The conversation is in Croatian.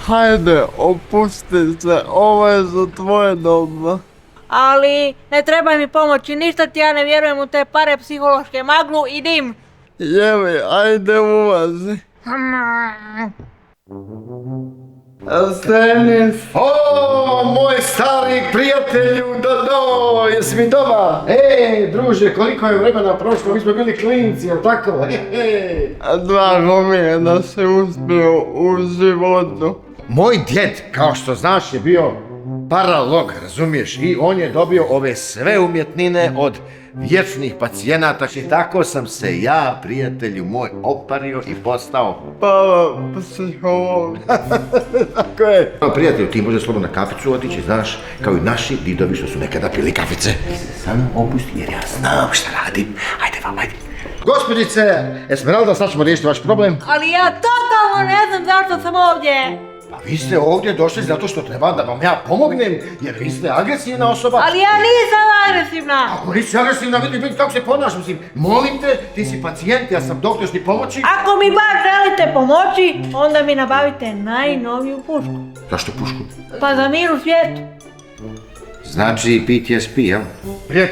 Hajde, opusti se, ovo je za tvoje dobro. Ali ne treba mi pomoći, ništa ti ja ne vjerujem u te pare psihološke, maglu i dim. Jevi, ajde ulazi. Stenis. O, moj stari prijatelju, jesi mi doma? Druže, koliko je vremena prošlo, mi smo bili klinci, jel tako? Drago mi je da si uspio u životu. Moj djed, kao što znaš, je bio paralog, razumiješ? I on je dobio ove sve umjetnine od vječnih pacijenata. I tako sam se ja, prijatelju moj, opario i postao Parapsiholog. Tako je. Prijatelju, ti možeš slobodno na kaficu otići, znaš, kao i naši didovi što su nekada pili kafice. Samo opusti jer ja znam šta radim. Ajde vam, ajde. Gospođice Esmeralda, sad ćemo riješiti vaš problem. Ali ja totalno ne znam zašto sam ovdje. Pa vi ste ovdje došli zato što treba da vam ja pomognem, jer vi ste agresivna osoba. Ali ja nisam agresivna. Ako nisi agresivna, vidi kako se ponaš, mislim. Molim te, ti si pacijent, ja sam doktor, ti pomoći. Ako mi baš želite pomoći, onda mi nabavite najnoviju pušku. Zašto pušku? Pa za mir u svijetu. Znači PTSP, jel? Prijatelj.